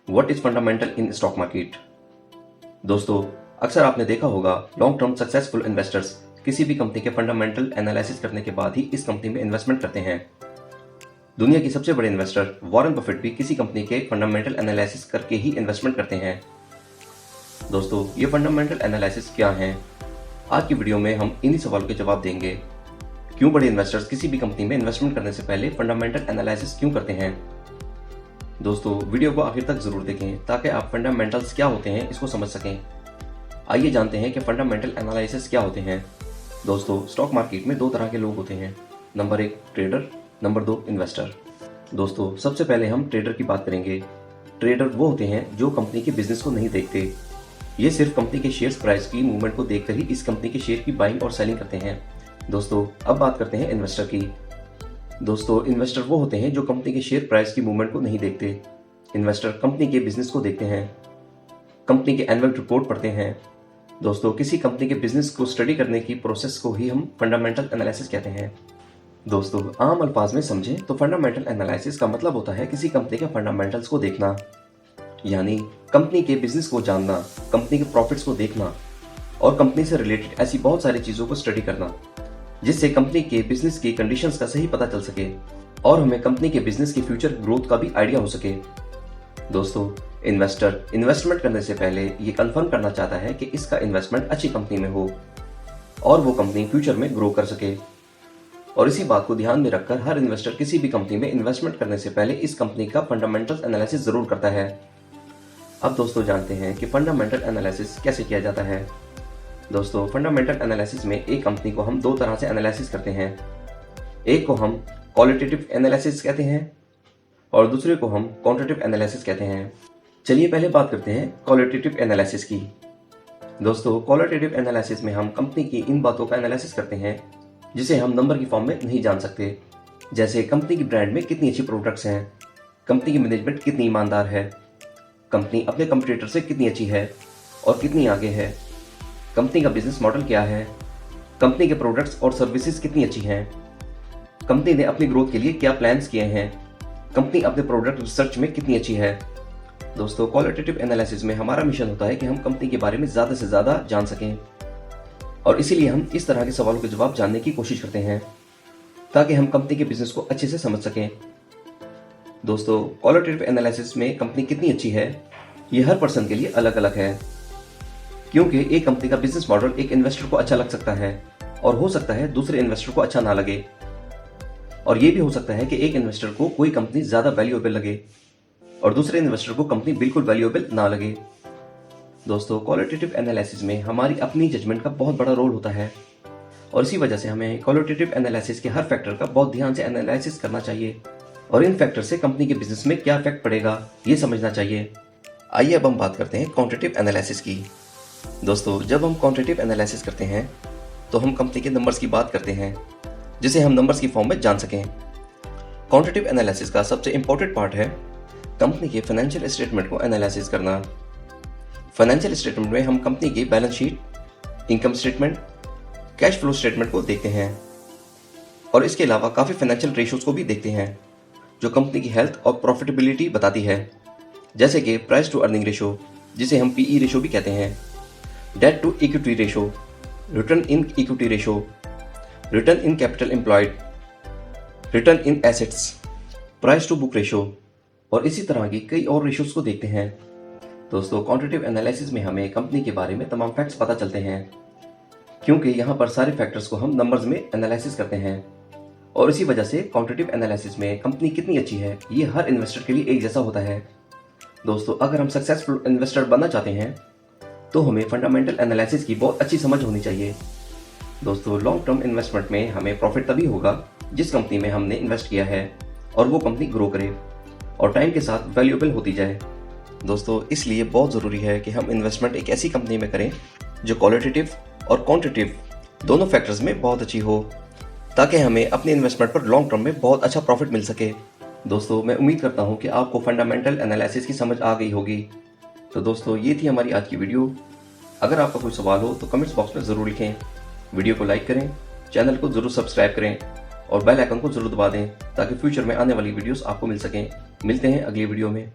What is fundamental in stock market. दोस्तों, अक्सर आपने देखा होगा लॉन्ग टर्म सक्सेसफुल इन्वेस्टर्स किसी भी कंपनी के फंडामेंटल एनालिसिस करने के बाद ही इस कंपनी में इन्वेस्टमेंट करते हैं। दुनिया की सबसे बड़े इन्वेस्टर वॉरेन बफेट भी किसी कंपनी के फंडामेंटल एनालिसिस करके ही इन्वेस्टमेंट करते हैं। दोस्तों, ये फंडामेंटल एनालिसिस क्या है? आज की वीडियो में हम इन्हीं सवालों के जवाब देंगे। क्यों बड़े इन्वेस्टर्स किसी भी कंपनी में इन्वेस्टमेंट करने से पहले फंडामेंटल एनालिसिस क्यों करते हैं? दोस्तों, वीडियो को आखिर तक जरूर देखें ताकि आप फंडामेंटल्स क्या होते हैं इसको समझ सकें। आइए जानते हैं कि फंडामेंटल एनालिसिस क्या होते हैं। दोस्तों, स्टॉक मार्केट में दो तरह के लोग होते हैं। Number 1 trader, number 2 investor. दोस्तों, सबसे पहले हम ट्रेडर की बात करेंगे। ट्रेडर वो होते हैं जो कंपनी के बिजनेस को नहीं देखते। ये सिर्फ कंपनी के शेयर प्राइस की मूवमेंट को देखकर ही इस कंपनी के शेयर की बाइंग और सेलिंग करते हैं। दोस्तों, अब बात करते हैं इन्वेस्टर की। दोस्तों, इन्वेस्टर वो होते हैं जो कंपनी के शेयर प्राइस की मूवमेंट को नहीं देखते। इन्वेस्टर कंपनी के बिजनेस को देखते हैं, कंपनी के एनुअल रिपोर्ट पढ़ते हैं। दोस्तों, किसी कंपनी के बिजनेस को स्टडी करने की प्रोसेस को ही हम फंडामेंटल एनालिसिस कहते हैं। दोस्तों, आम अल्फाज में समझें तो फंडामेंटल एनालिसिस का मतलब होता है किसी कंपनी के फंडामेंटल्स को देखना, यानी कंपनी के बिजनेस को जानना, कंपनी के प्रॉफिट्स को देखना और कंपनी से रिलेटेड ऐसी बहुत सारी चीजों को स्टडी करना जिससे कंपनी के बिजनेस की कंडीशंस का सही पता चल सके और हमें कंपनी के बिजनेस की फ्यूचर ग्रोथ का भी आइडिया हो सके। दोस्तों, इन्वेस्टर इन्वेस्टमेंट करने से पहले ये कंफर्म करना चाहता है कि इसका इन्वेस्टमेंट अच्छी कंपनी में हो और वो कंपनी फ्यूचर में ग्रो कर सके। और इसी बात को ध्यान में रखकर हर इन्वेस्टर किसी भी कंपनी में इन्वेस्टमेंट करने से पहले इस कंपनी का फंडामेंटल एनालिसिस जरूर करता है। अब दोस्तों जानते हैं कि फंडामेंटल एनालिसिस कैसे किया जाता है। दोस्तों, फंडामेंटल एनालिसिस में एक कंपनी को हम दो तरह से एनालिसिस करते हैं। एक को हम क्वालिटेटिव एनालिसिस कहते हैं और दूसरे को हम क्वांटिटेटिव एनालिसिस कहते हैं। चलिए पहले बात करते हैं क्वालिटेटिव एनालिसिस की। दोस्तों, क्वालिटेटिव एनालिसिस में हम कंपनी की इन बातों का एनालिसिस करते हैं जिसे हम नंबर की फॉर्म में नहीं जान सकते, जैसे कंपनी की ब्रांड में कितनी अच्छी प्रोडक्ट्स हैं, कंपनी की मैनेजमेंट कितनी ईमानदार है, कंपनी अपने कंपटीटर से कितनी अच्छी है और कितनी आगे है, कंपनी का बिजनेस मॉडल क्या है, कंपनी के प्रोडक्ट्स और सर्विसेज कितनी अच्छी हैं, कंपनी ने अपनी ग्रोथ के लिए क्या प्लान्स किए हैं, कंपनी अपने प्रोडक्ट रिसर्च में कितनी अच्छी है। दोस्तों, क्वालिटेटिव एनालिसिस में हमारा मिशन होता है कि हम कंपनी के बारे में ज़्यादा से ज़्यादा जान सकें और इसीलिए हम इस तरह के सवालों के जवाब जानने की कोशिश करते हैं ताकि हम कंपनी के बिजनेस को अच्छे से समझ सकें। दोस्तों, क्वालिटेटिव एनालिसिस में कंपनी कितनी अच्छी है ये हर पर्सन के लिए अलग अलग है, क्योंकि एक कंपनी का बिजनेस मॉडल एक इन्वेस्टर को अच्छा लग सकता है और हो सकता है दूसरे इन्वेस्टर को अच्छा ना लगे, और ये भी हो सकता है कि एक इन्वेस्टर को कोई कंपनी ज्यादा वैल्यूएबल लगे और दूसरे इन्वेस्टर को कंपनी बिल्कुल वैल्यूएबल ना लगे। दोस्तों, क्वालिटेटिव एनालिसिस में हमारी अपनी जजमेंट का बहुत बड़ा रोल होता है और इसी वजह से हमें क्वालिटेटिव एनालिसिस के हर फैक्टर का बहुत ध्यान से एनालिसिस करना चाहिए और इन फैक्टर से कंपनी के बिजनेस में क्या इफेक्ट पड़ेगा ये समझना चाहिए। आइए अब हम बात करते हैं क्वांटिटेटिव एनालिसिस की। दोस्तों, जब हम क्वांटिटेटिव एनालिसिस करते हैं तो हम कंपनी के नंबर्स की बात करते हैं जिसे हम नंबर्स की फॉर्म में जान सकें। क्वांटिटेटिव एनालिसिस का सबसे इंपॉर्टेंट पार्ट है कंपनी के फाइनेंशियल स्टेटमेंट को एनालिसिस करना। फाइनेंशियल स्टेटमेंट में हम कंपनी की balance sheet, income statement, cash flow statement को देखते हैं और इसके अलावा काफ़ी फाइनेंशियल रेशियोज को भी देखते हैं जो कंपनी की हेल्थ और प्रॉफिटेबिलिटी बताती है, जैसे कि प्राइस टू अर्निंग रेशो जिसे हम पीई रेशो भी कहते हैं, debt to equity ratio, return in equity ratio, return in capital employed, return in assets, price to book ratio और इसी तरह की कई और रेशोज को देखते हैं। दोस्तों, क्वांटिटेटिव एनालिसिस में हमें कंपनी के बारे में तमाम फैक्ट्स पता चलते हैं क्योंकि यहाँ पर सारे फैक्टर्स को हम नंबर्स में एनालिसिस करते हैं और इसी वजह से क्वांटिटेटिव एनालिसिस में कंपनी कितनी अच्छी है ये हर इन्वेस्टर के लिए एक जैसा होता है। दोस्तों, अगर हम सक्सेसफुल इन्वेस्टर बनना चाहते हैं तो हमें फंडामेंटल एनालिसिस की बहुत अच्छी समझ होनी चाहिए। दोस्तों, लॉन्ग टर्म इन्वेस्टमेंट में हमें प्रॉफिट तभी होगा जिस कंपनी में हमने इन्वेस्ट किया है और वो कंपनी ग्रो करे और टाइम के साथ वैल्यूएबल होती जाए। दोस्तों, इसलिए बहुत ज़रूरी है कि हम इन्वेस्टमेंट एक ऐसी कंपनी में करें जो क्वालिटेटिव और क्वांटिटेटिव दोनों फैक्टर्स में बहुत अच्छी हो ताकि हमें अपने इन्वेस्टमेंट पर लॉन्ग टर्म में बहुत अच्छा प्रॉफिट मिल सके। दोस्तों, मैं उम्मीद करता हूँ कि आपको फंडामेंटल एनालिसिस की समझ आ गई होगी। तो दोस्तों, ये थी हमारी आज की वीडियो। अगर आपका कोई सवाल हो तो कमेंट्स बॉक्स में ज़रूर लिखें। वीडियो को लाइक करें, चैनल को ज़रूर सब्सक्राइब करें और बेल आइकन को ज़रूर दबा दें ताकि फ्यूचर में आने वाली वीडियोस आपको मिल सकें। मिलते हैं अगली वीडियो में।